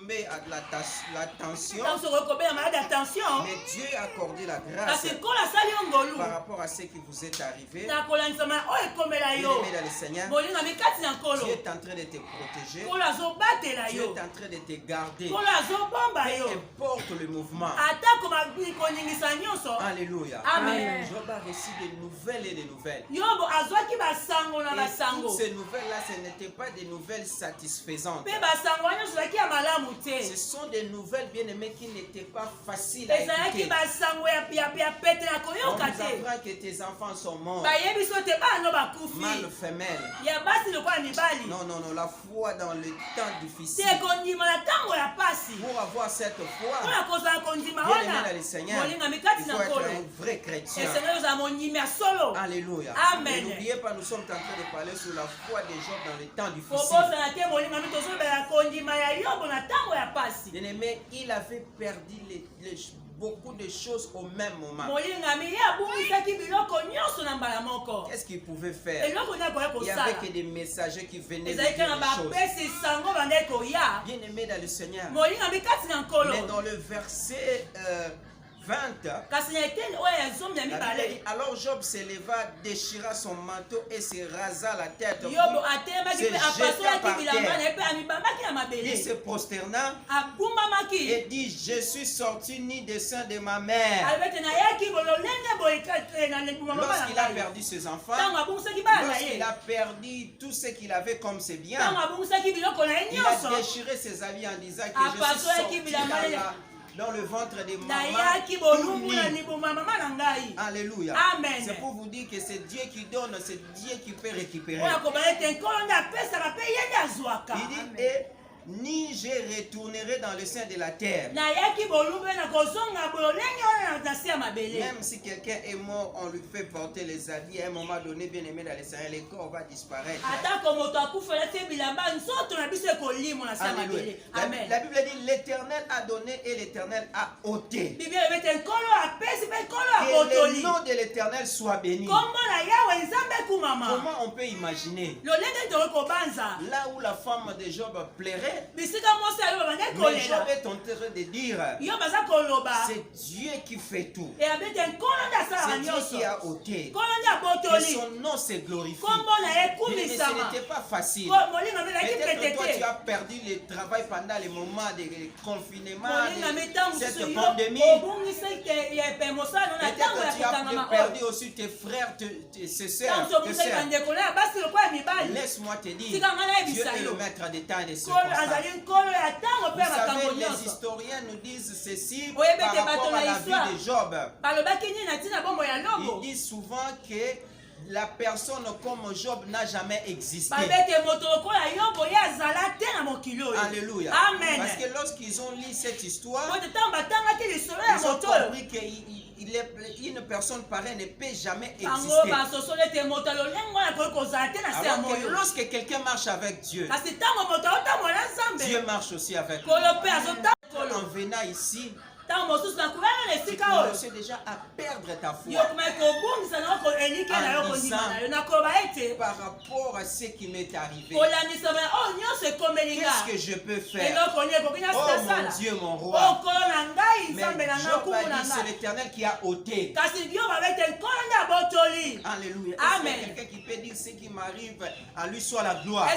tombé à l'attention. Mais Dieu a accordé la grâce par rapport à ce qui vous est arrivé. Bien-aimé dans le Seigneur, Dieu est en train de te protéger. Dieu est en train de te garder. Peu importe le mouvement. Alléluia. Amen. Job a reçu des nouvelles et des nouvelles. Et toutes ces nouvelles-là, ce n'étaient pas des nouvelles satisfaisantes. Ce sont des nouvelles, bien-aimées, qui n'étaient pas faciles à écouter. On nous apprend que tes enfants sont morts. Mâle, femelle. Non, non, non, la foi dans le temps difficile. Pour avoir cette foi, bien-aimé dans le Seigneur, il faut être un vrai chrétien. Alléluia. Amen. Et n'oubliez pas, nous sommes en train de parler sur la foi des gens dans les temps difficiles. Bien-aimé, il avait perdu beaucoup de choses au même moment. Qu'est-ce qu'il pouvait faire? Il n'y avait que des messagers qui venaient lui dire des choses. Bien-aimé dans le Seigneur. Mais dans le verset 20, alors Job s'éleva, déchira son manteau et se rasa la tête. Il se prosterna et dit: je suis sorti ni des seins de ma mère. Lorsqu'il a perdu ses enfants, lorsqu'il a perdu tout ce qu'il avait comme ses biens, il a déchiré ses habits en disant que je suis sorti dans le ventre de maman. Alléluia. Amen. C'est pour vous dire que c'est Dieu qui donne, c'est Dieu qui peut récupérer. Il dit: et ni je retournerai dans le sein de la terre. Même si quelqu'un est mort, on lui fait porter les habits. À un moment donné, bien aimé dans le Seigneur, le corps va disparaître. Alléluia. La Bible dit: l'Éternel a donné et l'Éternel a ôté. Que le nom de l'Éternel soit béni. Comment on peut imaginer là où la femme de Job plairait? Mais Job est en train de dire: c'est Dieu qui fait tout. C'est Dieu qui a ôté. Que son nom se glorifie. Mais ce n'était pas facile. Peut-être que toi tu as perdu le travail pendant les moments de confinement, de cette pandémie. Peut-être tu as perdu aussi tes frères, tes sœurs. Laisse-moi te dire, Dieu est le maître des temps et des circonstances. Vous savez, les historiens nous disent ceci par rapport à la vie de Job. Ils disent souvent que la personne comme Job n'a jamais existé. Alléluia. Amen. Parce que lorsqu'ils ont lu cette histoire, ils ont compris qu'une personne pareille ne peut jamais exister. Alors que lorsque quelqu'un marche avec Dieu, Dieu marche aussi avec lui. En venant ici, tu commences déjà à perdre ta foi en disant: par rapport à ce qui m'est arrivé, qu'est-ce que je peux faire? Oh mon Dieu, mon roi. Mais Job a dit: c'est l'Éternel qui a ôté. Alléluia. Amen. Est-ce quelqu'un qui peut dire: ce qui m'arrive, à lui soit la gloire?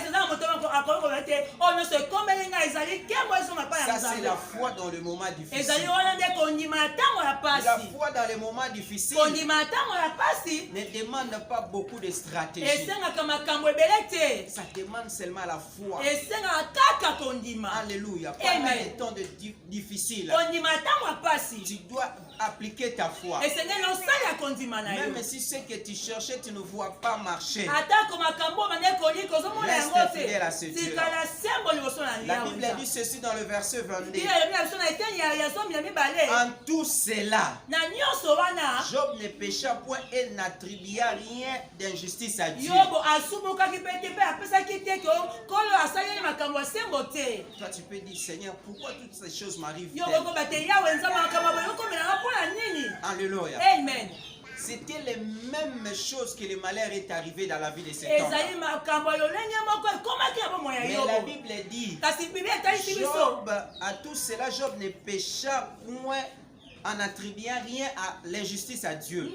Ça, c'est la foi dans le moment difficile. La foi dans les moments difficiles ne demande pas beaucoup de stratégie. Ça demande seulement la foi. Alléluia. Pendant les temps difficiles, tu dois appliquer ta foi. Même si ce que tu cherchais, tu ne vois pas marcher, reste fidèle à ce Dieu. La Bible dit ceci dans le verset 22. En tout cela, Job ne pécha point et n'attribua rien d'injustice à Dieu. Toi, tu peux dire: Seigneur, pourquoi toutes ces choses m'arrivent? Alléluia. Amen. C'était les mêmes choses que le malheur est arrivé dans la vie de cet homme. Mais la Bible dit, Job, à tout cela, Job ne pécha point en attribuant rien à l'injustice à Dieu.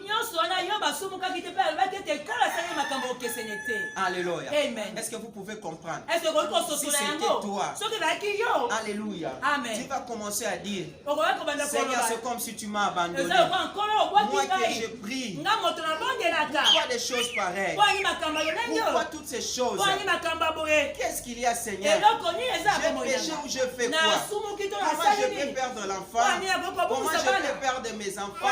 Alléluia. Est-ce que vous pouvez comprendre? Si c'était toi, alléluia, tu vas commencer à dire, Seigneur, c'est comme si tu m'as abandonné. Moi que j'ai pris. Pourquoi des choses pareilles? Pourquoi toutes ces choses? Qu'est-ce qu'il y a, Seigneur? J'ai péché ou je fais quoi? Comment je peux perdre l'enfant? Comment je peux perdre mes enfants?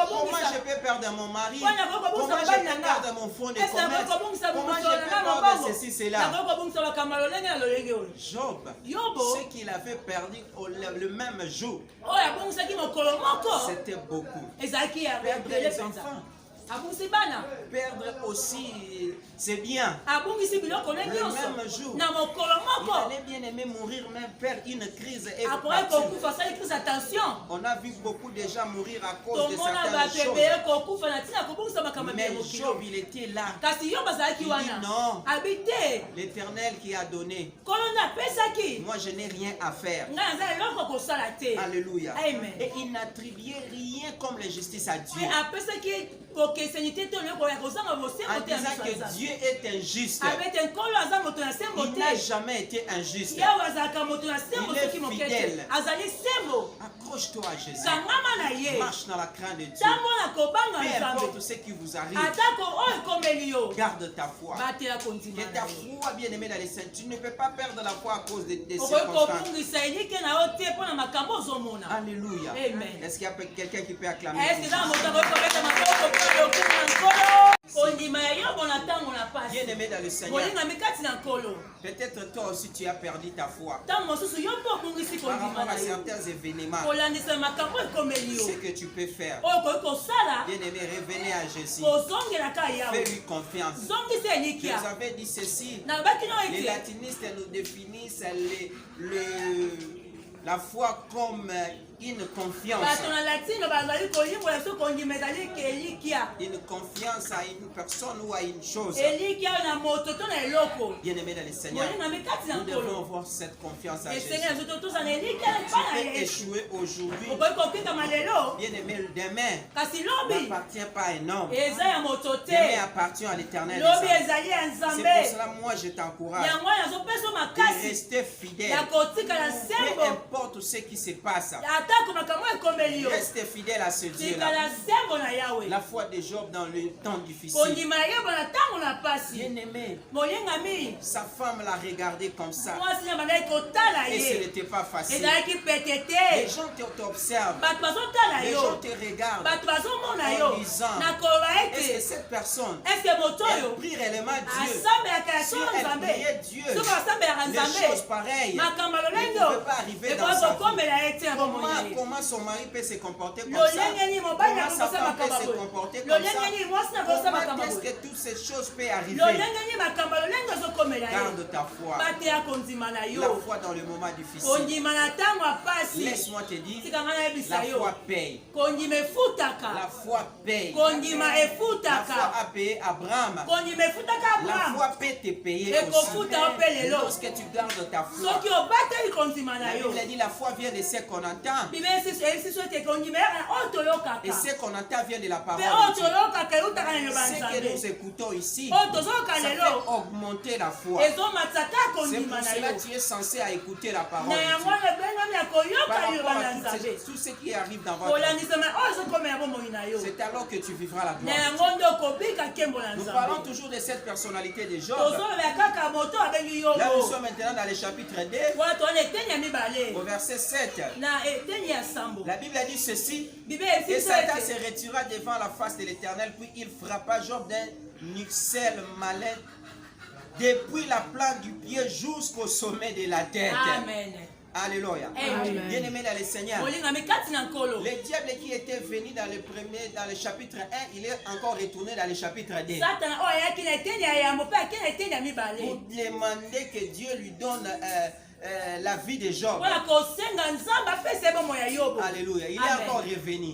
Comment je peux perdre mon mari? Comment je peux perdre mon fonds de commerce? Comment je peux perdre ceci, cela? Job, ce qu'il avait perdu le même jour, c'était beaucoup. Perdre les enfants. Perdre aussi c'est bien. Le même jour, il allait bien aimer mourir, même faire une crise. On a vu beaucoup de gens mourir à cause de certaines choses. Mais Job, il était là. Il dit non, l'Éternel qui a donné. Moi, je n'ai rien à faire. Alléluia. Et il n'attribuait rien comme la justice à Dieu. En disant que Dieu est injuste. Il n'a jamais été injuste. Il est fidèle. Accroche-toi à Jésus. Marche dans la crainte de Dieu. Peu importe ce qui vous arrive, garde ta foi. Que ta foi, bien aimée dans les saints, tu ne peux pas perdre la foi à cause des circonstances. Alléluia. Est-ce qu'il y a quelqu'un qui peut acclamer? Bien aimé dans le Seigneur, peut-être toi aussi tu as perdu ta foi par rapport à certains événements. Ce que tu peux faire, bien aimé, revenez à Jésus, fais-lui confiance. Je vous avais dit ceci, les latinistes nous définissent la foi comme une confiance. Une confiance à une personne ou à une chose. Bien aimé dans le Seigneur, nous devons avoir cette confiance à Jésus. Tu peux échouer aujourd'hui. Bien aimé, demain n'appartient pas à un homme. Demain appartient à l'Éternel. C'est pour cela moi je t'encourage de rester fidèle. Peu importe ce qui se passe. Reste fidèle à ce Dieu-là. La foi de Job dans le temps difficile. Bien aimé, sa femme l'a regardé comme ça. Et ce n'était pas facile. Les gens t'observent. Les gens te regardent en disant, est-ce que cette personne elle prie réellement Dieu? Si elle priait Dieu, les choses pareilles ne pouvaient pas arriver dans sa vie. Comment son mari peut se comporter comme ça? Comment sa femme peut se comporter comme ça? Comment est-ce que toutes ces choses peuvent arriver? Garde ta foi. La foi dans le moment difficile. Laisse-moi te dire, la foi paye. La foi paye. La foi a payé Abraham. La foi peut te payer aussi. Lorsque tu gardes ta foi. La Bible dit la foi vient de ce qu'on entend. Et ce qu'on entend vient de la parole de Dieu. Ce que nous écoutons ici, ça fait augmenter la foi. C'est pour cela que tu es censé à écouter la parole de Dieu. Par rapport à tout ce qui arrive dans votre vie, c'est alors que tu vivras la gloire. Nous parlons toujours de cette personnalité de Job. Là nous sommes maintenant dans le chapitre 2, au verset 7. La Bible a dit ceci: et Satan se retira devant la face de l'Éternel, puis il frappa Job d'un uxelle malin depuis la plante du pied jusqu'au sommet de la tête. Amen. Alléluia. Bien aimé dans le Seigneur, le diable qui était venu dans le chapitre 1, il est encore retourné dans le chapitre 2 pour demander que Dieu lui donne la vie de Job. Alléluia. Il est encore revenu.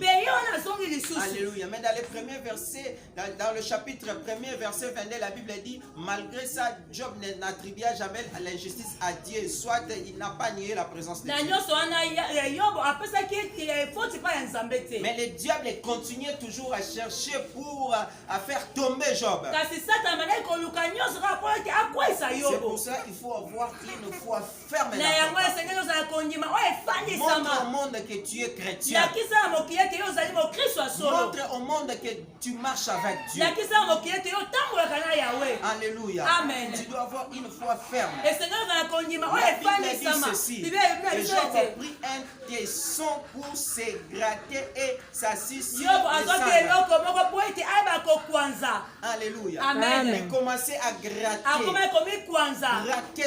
Alléluia. Mais dans les premiers versets, dans le chapitre 1er, verset 22, la Bible dit, malgré ça, Job n'attribua jamais l'injustice à Dieu. Soit il n'a pas nié la présence de Dieu. Mais le diable continuait toujours à chercher pour faire tomber Job. C'est pour ça qu'il faut avoir une foi ferme. Montre au monde que tu es chrétien. Montre au monde que tu marches avec Dieu. Alléluia. Amen. Tu dois avoir une foi ferme. La Bible dit ceci. Et Job a pris un tesson pour se gratter et s'assit sur le sang. Alléluia. Amen. Il commençait à gratter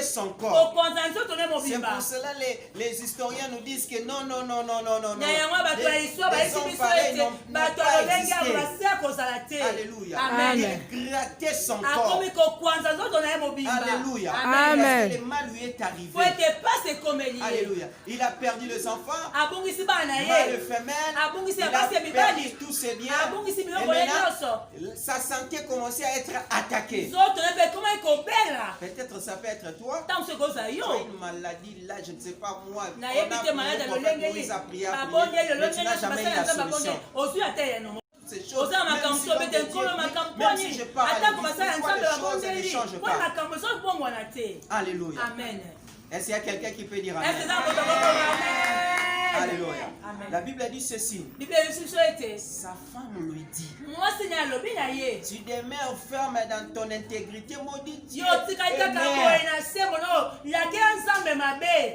son corps. C'est pour cela les historiens nous disent que non. Les hommes pareils n'ont pas existé. Alléluia. Amen. Il grattait son corps. Alléluia. Amen. Parce que le mal lui est arrivé. Alléluia. Il a perdu les enfants, mâle et femelle, il a perdu tous ses biens. Et maintenant, sa santé commençait à être attaquée. Peut-être ça peut être toi. Tu as une maladie là, je ne sais pas moi. On a Moïse a prié, mais tu n'as jamais eu la solution. Ces choses, même si je parle, pourquoi les choses ne changent pas? Alléluia. Amen. Est-ce qu'il y a quelqu'un qui peut dire amen? Alléluia. La Bible dit ceci. Sa femme lui dit, tu demeures ferme dans ton intégrité, maudit Dieu.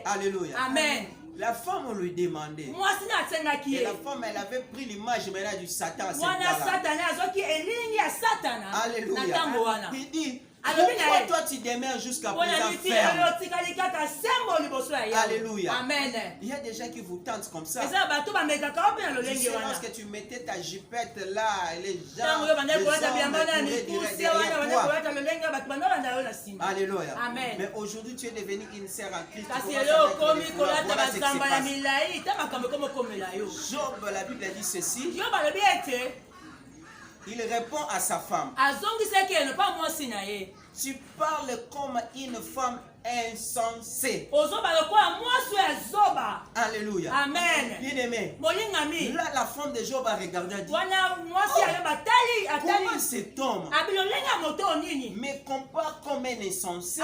Alléluia. Amen. La femme lui demandait. Et la femme, elle avait pris l'image maintenant du Satan. Alléluia. Il dit, pourquoi toi tu demeures jusqu'à présent ferme? Alléluia. Amen. Il y a des gens qui vous tentent comme ça. Tu sais, lorsque tu mettais ta jupette là, les gens, les hommes couraient derrière toi. Alléluia. Amen. Mais aujourd'hui tu es devenu une sœur en Christ. Job, la Bible dit ceci. Il répond à sa femme. Tu parles comme une femme insensée. Alléluia. Amen. Bien-aimé. Là, la femme de Job a regardé et dit, comment cet homme me compare comme un insensé?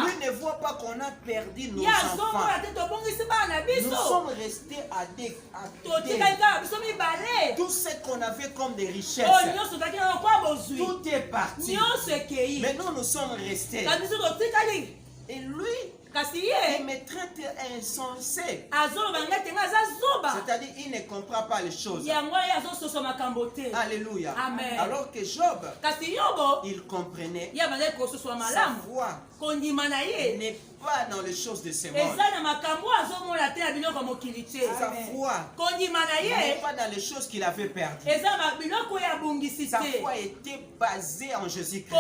Lui ne voit pas qu'on a perdu nos enfants. Nous sommes restés à des tout ce qu'on avait comme des richesses, tout est parti. Mais nous sommes restés. Et lui, il me traite insensé. C'est-à-dire, il ne comprend pas les choses. Alléluia. Amen. Alors que Job, il comprenait. Sa foi n'est pas dans les choses de ce monde. Sa foi n'est pas dans les choses qu'il avait perdues. Sa foi était basée en Jésus-Christ.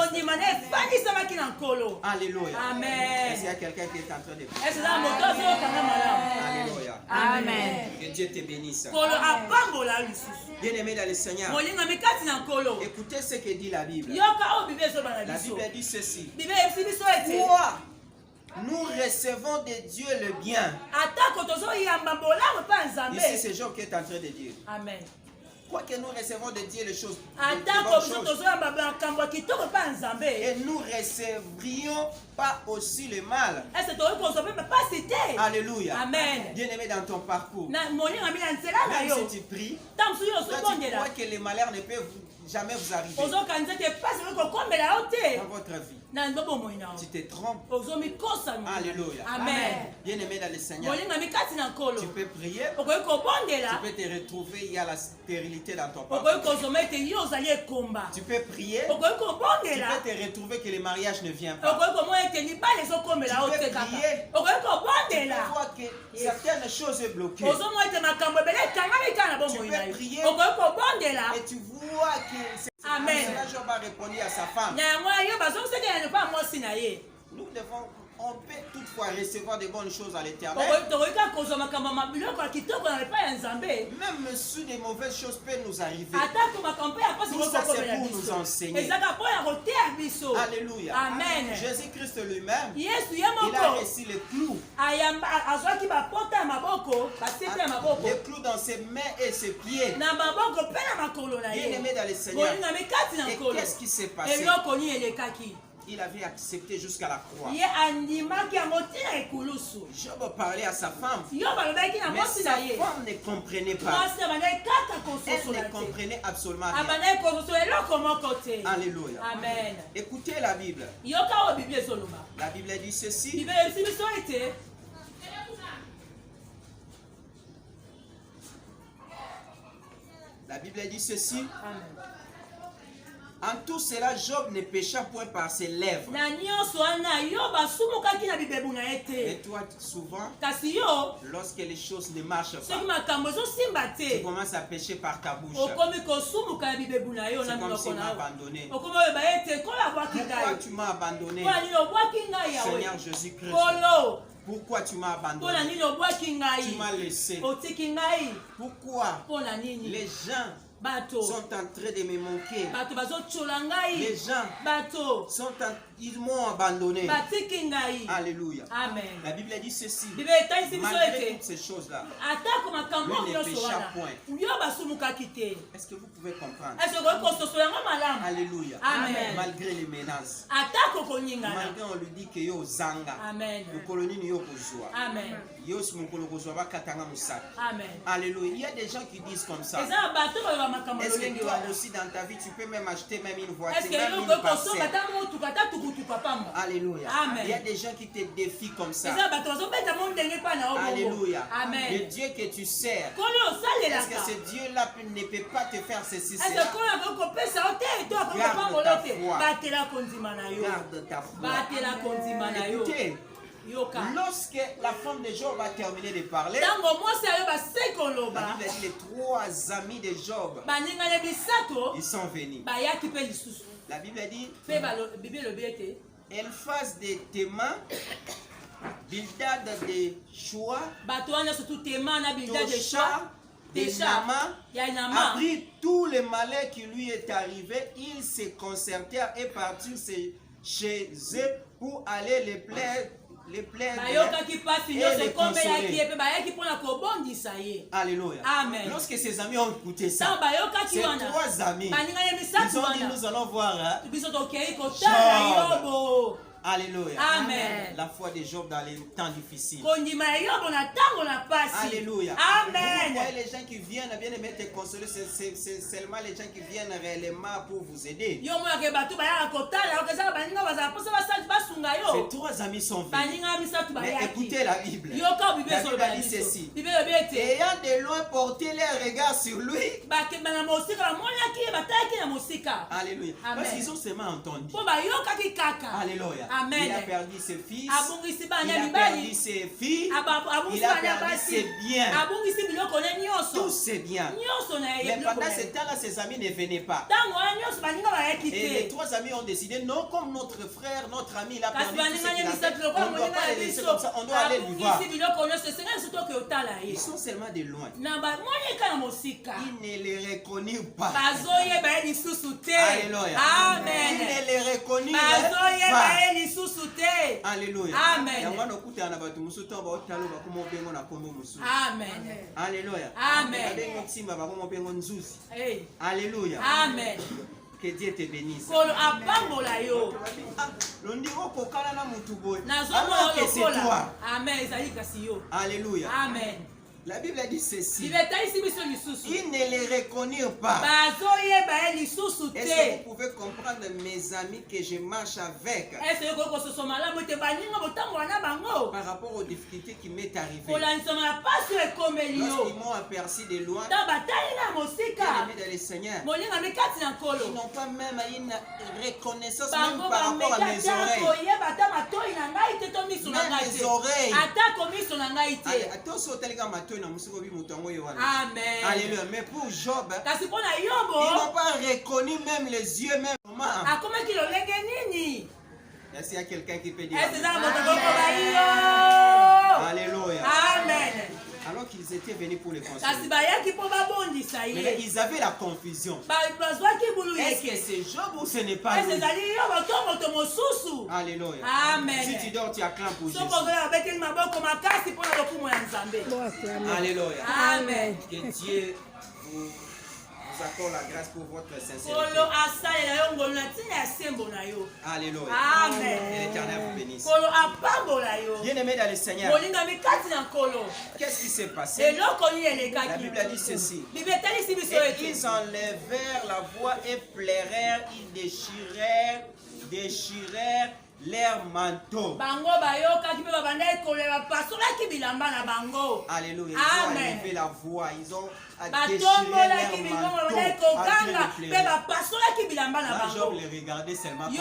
Alléluia. Amen. Est-ce qu'il y a quelqu'un qui est en train de prier? Alléluia. Amen. Que Dieu te bénisse. Bien-aimé dans le Seigneur, écoutez ce que dit la Bible. La Bible dit ceci. Quoi? Nous recevons de Dieu le bien. Ici, c'est Job qui est en train de dire. Amen. Quoi que nous recevons de Dieu les choses, et nous recevrions pas aussi le mal. Alléluia. Amen. Bien-aimé dans ton parcours, même si tu pries, toi, tu crois que les malheurs ne peuvent jamais vous arriver dans votre vie. Tu te trompes. Alléluia. Amen. Bien-aimé dans le Seigneur, tu peux prier, tu peux te retrouver, il y a la stérilité dans ton parcours. Tu peux prier, tu peux te retrouver que le mariage ne vient pas. Tu peux prier, tu peux voir que certaines choses sont bloquées. Tu peux prier et tu vois que Amen. cela Job a répondu à sa femme. Nous devons On peut toutefois recevoir de bonnes choses à l'éternel. Même si des mauvaises choses peuvent nous arriver. Tout ça c'est pour nous enseigner. Alléluia. Amen. Jésus-Christ lui-même, il a reçu les clous. Les clous dans ses mains et ses pieds. Bien-aimé dans le Seigneur. Et qu'est-ce qui s'est passé? Il avait accepté jusqu'à la croix. Job parlait à sa femme. Mais sa femme ne comprenait pas. Elle ne comprenait absolument rien. Alléluia. Amen. Écoutez la Bible. La Bible dit ceci. La Bible dit ceci. Amen. En tout cela, Job ne pécha point par ses lèvres. Et toi, souvent, lorsque les choses ne marchent pas, tu commences à pécher par ta bouche. C'est comme si tu m'as abandonné. Pourquoi tu m'as abandonné, Seigneur Jésus-Christ? Pourquoi tu m'as abandonné? Tu m'as laissé. Pourquoi les gens sont en train de me manquer? Les gens ils m'ont abandonné. Alléluia. Amen. La Bible dit ceci. Malgré toutes ces choses-là, lui ne pécha point. Est-ce que vous pouvez comprendre? Alléluia. Amen. Malgré les menaces. Malgré on lui dit que yo zanga. Amen. Amen. Alléluia. Il y a des gens qui disent comme ça. Est-ce que toi aussi dans ta vie tu peux même acheter même une voiture, même une parcelle? Alléluia. Amen. Il y a des gens qui te défient comme ça. Alléluia. Amen. Le Dieu que tu sers, est-ce que ce Dieu-là ne peut pas te faire ceci, cela? Garde ta foi. Écoutez, lorsque la femme de Job a terminé de parler, la Bible dit les trois amis de Job, ils sont venus. La Bible dit Eliphaz de Théman, Bildad de Shua, Tosha de Nama, apprit tout le malheur qui lui est arrivé. Ils se concertèrent et partirent chez eux pour aller les plaire. Et les consoler. Alléluia. Amen. Lorsque ses amis ont écouté ça, ces trois amis, ils ont dit nous allons voir Job. Alléluia. Amen. La foi de Job dans les temps difficiles. Alléluia. Amen. Vous voyez les gens qui viennent bien aimer te consoler, c'est seulement les gens qui viennent réellement pour vous aider. Ces trois amis sont venus. Mais écoutez la Bible. La Bible dit ceci. Ayant de loin porté les regards sur lui. Alléluia. Parce qu'ils ont seulement entendu. Alléluia. Amen. Il a perdu ses fils, il a perdu ses filles, il a perdu ses biens. Tous ses biens. Mais pendant ce temps-là, ses amis ne venaient pas. Et les trois amis ont décidé, non, comme notre frère, notre ami, il a perdu tout ce qu'il a fait, on ne doit pas les laisser comme ça, on doit aller lui voir. Ils sont seulement de loin. Ils ne les reconnurent pas. Alléluia. Amen. Ils ne les reconnurent pas. Alléluia. Amen. Amen. Alléluia. Amen. Alléluia. Amen. Que Dieu te bénisse. Alors que c'est toi. Alléluia. Amen. La Bible dit ceci. Ils ne les reconnurent pas. Est-ce que vous pouvez comprendre, mes amis, que je marche avec par rapport aux difficultés qui m'est arrivées? Lorsqu'ils m'ont aperçu de loin, bien-aimés dans le Seigneur, ils n'ont pas même une reconnaissance même par rapport à mes oreilles. Même mes oreilles. Amen. Alléluia. Mais pour Job, ils n'ont pas reconnu même les yeux, même Est-ce qu'il y a quelqu'un qui peut dire Alléluia. Amen. Alors qu'ils étaient venus pour les consoler. Mais ils avaient la confusion. Est-ce que c'est Job ou ce n'est pas lui? Alléluia. Amen. Si tu dors, tu acclames pour Jésus. Alléluia. Amen. Que Dieu vous accorde la grâce pour votre sincérité. Alléluia. Amen. L'Éternel vous bénisse. Bien-aimés dans le Seigneur, qu'est-ce qui s'est passé? La Bible a dit ceci. Et ils enlevèrent la voix et pleurèrent, ils déchirèrent leur manteau. Alléluia. Ils ont enlevé la voix, ils ont déchiré leur manteau. Job les regardait seulement comme ça.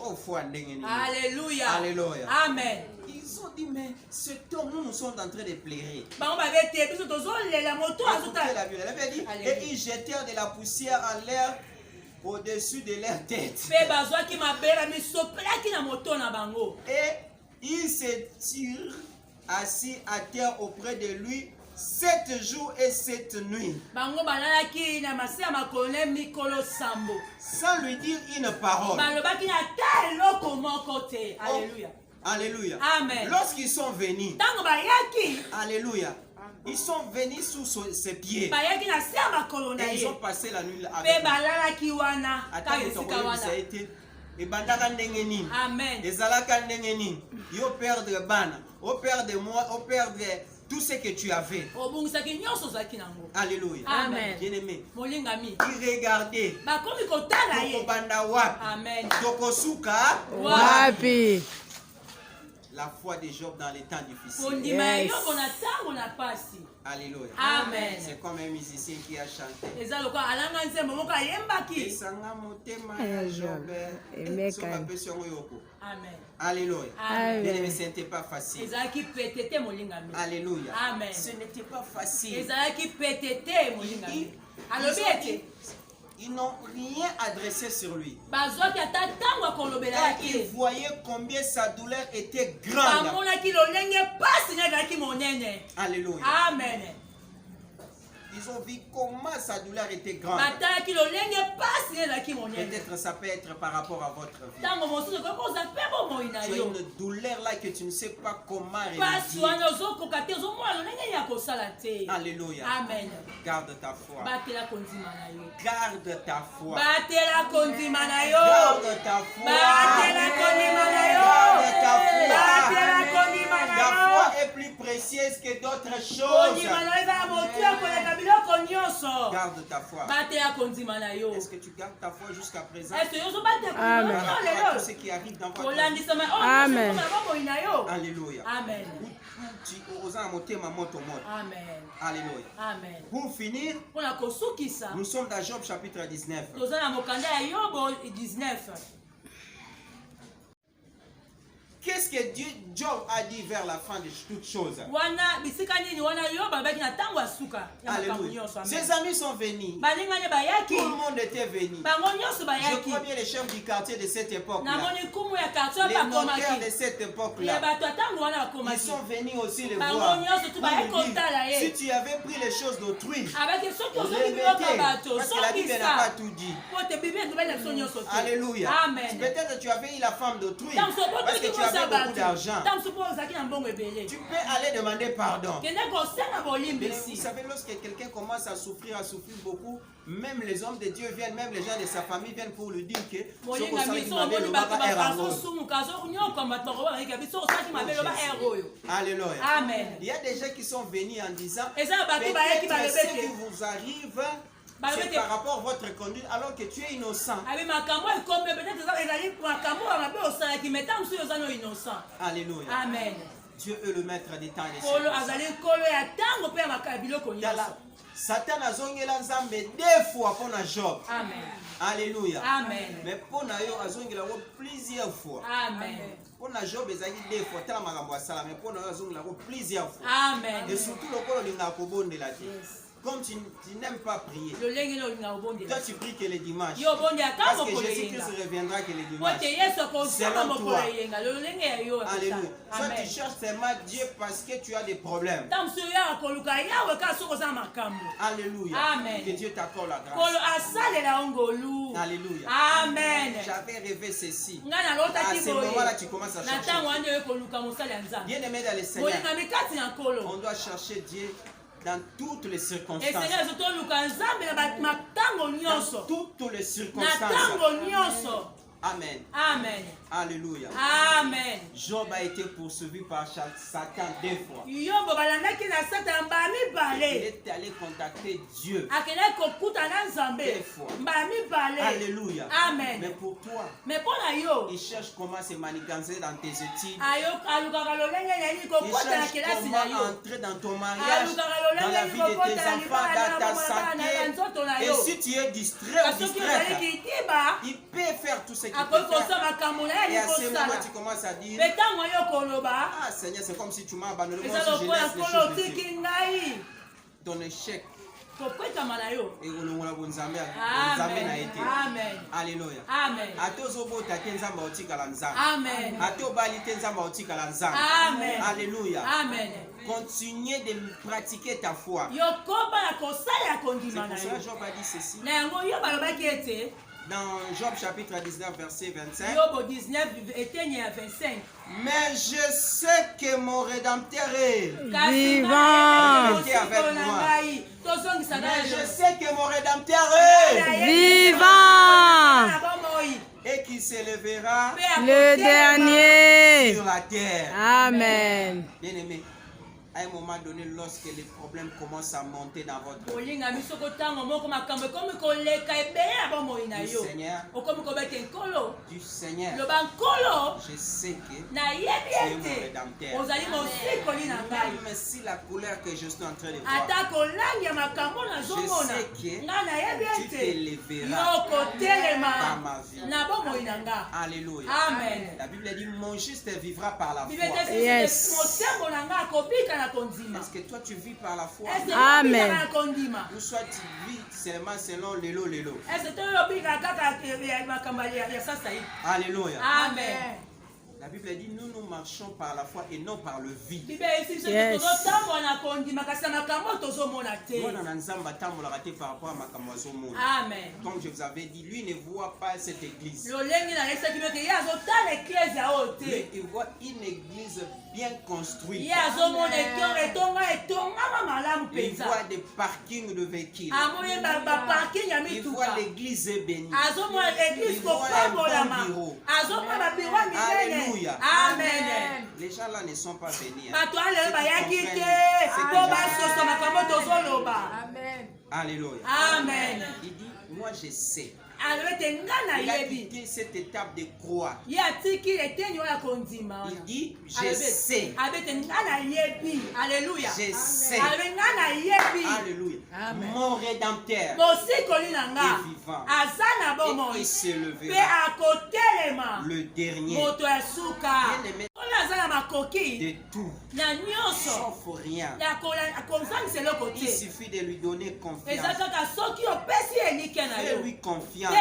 Oh, foi. Alléluia. Alléluia. Amen. Ils ont dit, mais cet homme, nous sommes en train de pleurer. Et ils jetèrent de la poussière en l'air au-dessus de leur tête. Et ils se tirent assis à terre auprès de lui 7 jours et 7 nuits. Sans lui dire une parole. Alléluia. Alléluia. Amen. Lorsqu'ils sont venus, alléluia, ils sont venus sous ses pieds. Et ils ont passé la nuit avec lui. Amen. Yo perdre bana, au perdre moi, au perdre tout ce que tu avais. Alléluia. Amen. Bien-aimé. Il regardait. Amen. Wapi. La foi de Job dans les temps difficiles. Yes. Alléluia. Amen. C'est comme un musicien qui a chanté. Amen. Alléluia. Amen. Bien aimé, ce n'était pas facile. Alléluia. Amen. Ce n'était pas facile. Ils n'ont rien adressé sur lui. Ils voyaient combien sa douleur était grande. Alléluia. Amen. Ils ont vu comment sa douleur était grande. Peut-être ça peut être par rapport à votre vie. Tu as une douleur là que tu ne sais pas comment réaliser. Alléluia. Amen. Garde ta foi. Garde ta foi. Garde ta foi. Garde ta foi. Ta foi est plus précieuse que d'autres choses. Garde ta foi. Est-ce que tu gardes ta foi jusqu'à présent? Amen. Tout ce qui arrive dans votre vie. Amen. Alléluia. Amen. Amen. Alléluia. Amen. Pour finir, nous sommes dans Job chapitre 19. Qu'est-ce que Job a dit vers la fin de toutes choses? Alléluia. Ses amis sont venus. Tout le monde était venu. Je crois bien les chefs du quartier de cette époque-là. Les notaires de cette époque-là. Ils sont venus aussi les voir. Si tu avais pris les choses d'autrui, parce que la Bible n'a pas tout dit. Alléluia. Peut-être tu avais eu la femme d'autrui parce que tu avais beaucoup d'argent. Tu peux aller demander pardon. Mais vous savez, lorsque quelqu'un commence à souffrir beaucoup, même les hommes de Dieu viennent, même les gens de sa famille viennent pour lui dire que Alléluia. Amen. Il y a des gens qui sont venus en disant peut-être ce qui vous arrive, c'est par rapport à votre conduite alors que tu es innocent. Alléluia. Amen. Dieu est le maître des temps et des siècles. Satan a zongela nzambe 2 fois pour Job. Amen. Alléluia. Amen. Mais pour yo azongela plusieurs fois. Amen. Pour Job ezali 2 fois tala makambo asala mais pour azongela plusieurs fois. Amen. Et surtout le kolo linga kobondela te. Comme tu n'aimes pas prier, toi tu pries que les dimanches. Parce que Jésus-Christ reviendra que les dimanches. Selon toi. Alléluia. Soit tu cherches seulement Dieu parce que tu as des problèmes. Alléluia. Amen. Que Dieu t'accorde la grâce. Alléluia. Amen. J'avais rêvé ceci. À ce moment-là, tu commences à chercher. Bien aimé dans le Seigneur, on doit chercher Dieu dans toutes les circonstances. Dans toutes les circonstances. Amen. Amen. Alléluia. Amen. Job a été poursuivi par Satan 2 fois. Il est allé contacter Dieu 2 fois. Alléluia. Amen. Mais pour toi, il cherche comment se manigancer dans tes études. Il cherche comment entrer dans ton mariage, dans la vie de tes enfants, dans ta santé. Et si tu es distrait ou distraite, il peut faire tout ce qu'il peut faire. Et à ce moment, tu commences à dire, ah Seigneur, c'est comme si tu m'as abandonné. Moi aussi, je laisse les choses de Dieu. Ton échec. Et Amen. Alléluia. Amen. Amen. Alléluia. Amen. Continuez de pratiquer ta foi. C'est pour ça que Job a dit ceci. Dans Job chapitre 19 verset 25. Mais je sais que mon Rédempteur est vivant. Restez avec moi. Mais je sais que mon Rédempteur est vivant. Et qu'il s'élèvera le dernier sur la terre. Amen. Bien aimé, à un moment donné, lorsque les problèmes commencent à monter dans votre vie, du Seigneur, je sais que tu es mon Rédempteur. Même si la couleur que je suis en train de voir, je sais que tu t'élèveras dans ma vie. Alléluia. Amen. La Bible dit, mon juste vivra par la foi. Yes. Est-ce que toi tu vis par la foi? Amen. Ou soit tu vis seulement selon l'élo. Alléluia. Amen. La Bible dit, nous marchons par la foi et non par le vide. Yes. Amen. Comme je vous avais dit, lui ne voit pas cette église. Lui, il voit une église bien construite. Il voit des parkings de véhicules. Il voit l'église bénie. Il voit un bon bureau. Alléluia. Amen. Les gens là ne sont pas bénis. Alléluia. Amen. Il dit, moi je sais. Il a quitté cette étape de croix. Il dit, je sais. Alléluia. Je sais. Alléluia. Mon Rédempteur est vivant. Et il se levera le dernier. De tout. Sauf rien. Il suffit de lui donner confiance. Fais-lui confiance.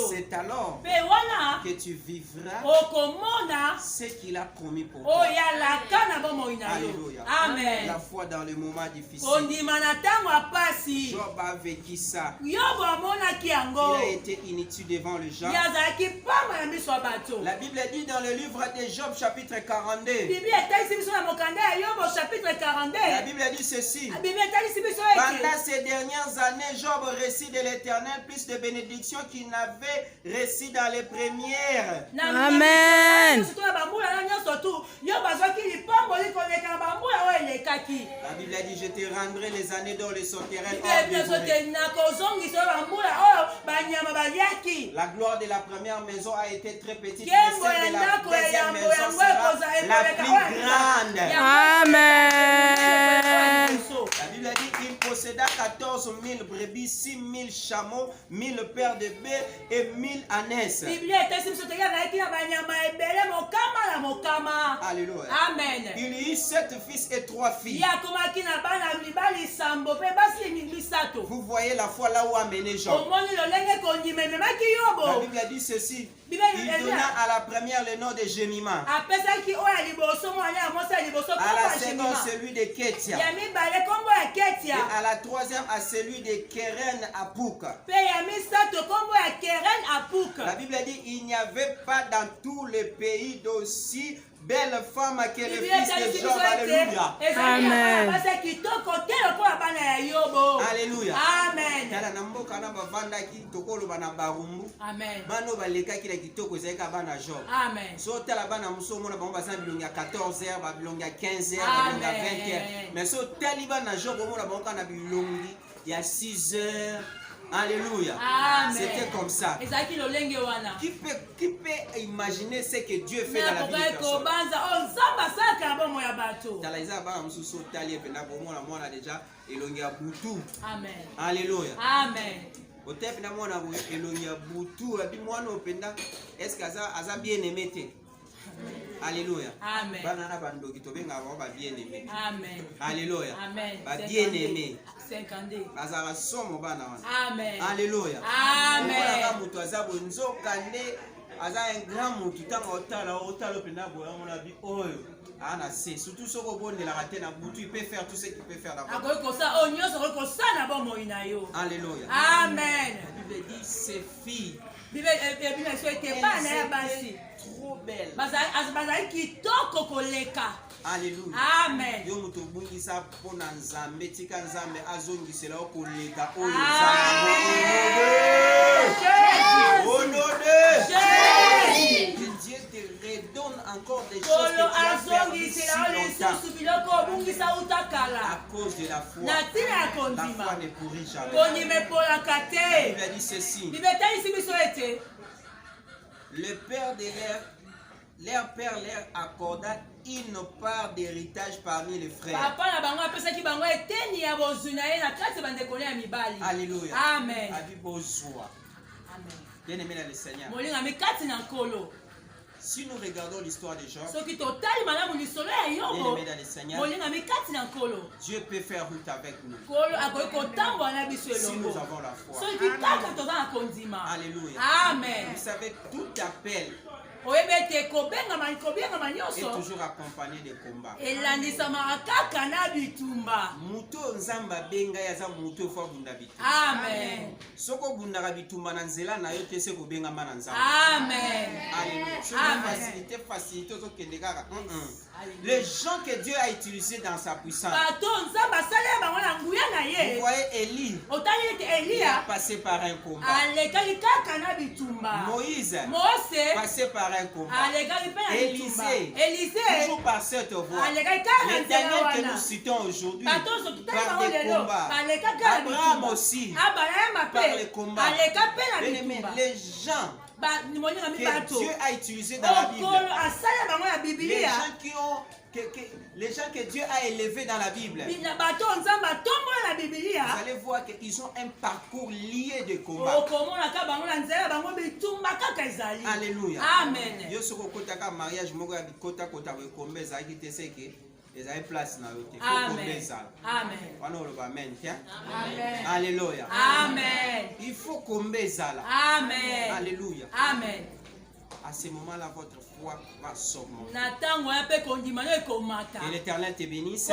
C'est alors que tu vivras ce qu'il a promis pour toi. Alléluia. Amen. La foi dans le moment difficile. Job a vécu ça. Il a été inutile devant les gens. La Bible dit dans le livre de Job chapitre 42. La Bible dit ceci. Pendant ces dernières années, Job reçut de l'Éternel plus de bénédictions qu'il n'avait reçu dans les premières. Amen. La Bible dit, je te rendrai les années dont les sauterelles ont dévoré. La gloire de la première maison a été très petite, mais celle de la deuxième maison sera la plus grande. Amen. La Bible dit qu'il possédait posséda 14 000 brebis, 6 000 chameaux, 1000 paires de bœufs et 1000 ânesses. Alléluia. Amen. Il y eut 7 fils et 3 filles. Vous voyez la foi là où a mené Job. La Bible a dit ceci. Il donna à la première le nom de Jémima. À la seconde celui de Kétia. Et à la troisième à celui de Keren Apuk. La Bible a dit il n'y avait pas dans tout le pays d'aussi belle femme que le fils de Job. Alléluia. Amen. Alléluia. Amen. Amen. Bano balekaki na kitoko ezalika bana Job. Amen. So tala bana muso mona bango baza bilongi ya 14h, ba bilongi ya 15h, ba bilongi ya 20h. Mais so tali bana Job mona bango kana bilongi ya 6h. Alléluia. C'était comme ça. Qui peut imaginer ce que Dieu fait dans la vie de personne? Amen. Alléluia. Amen. Est-ce que bien aimé? Alléluia. Amen. Amen. Alléluia. Amen. Bien aimé. Amen. Alléluia. Amen. Surtout ce il peut faire tout ce qu'il peut faire d'abord. Alléluia. Amen. La Bible dit ces filles. Trop belle. Alléluia. Amen. Que Dieu te redonne encore des choses que tu as perdues si longtemps. À cause de la foi. La foi ne pourrit jamais. La Bible a dit ceci. Le père de leur père leur accorda une part d'héritage parmi les frères. Alléluia. Amen. Bien aimé dans le Seigneur. Si nous regardons l'histoire de Job, bien aimé dans le Seigneur, Dieu peut faire route avec nous. Si nous avons la foi. Alléluia. Amen. Vous savez, tout appel est toujours accompagné de combats. Amen. Les gens que Dieu a utilisés dans sa puissance. Vous voyez Élie. Il a passé par un combat. Moïse passé par un combat. Élisée toujours par cette voie. Les derniers que nous citons aujourd'hui par des combats. Abraham aussi par les combats. Les gens que Dieu a utilisés dans la Bible. Les gens que Dieu a élevés dans la Bible. Vous allez voir qu'ils ont un parcours lié de combat. Alléluia. Amen. Amen. Amen. Alléluia. Amen. Il faut combler ça là. Amen. Alléluia. Amen. À ce moment-là, votre foi va s'augmenter. Et Et l'Éternel te bénisse.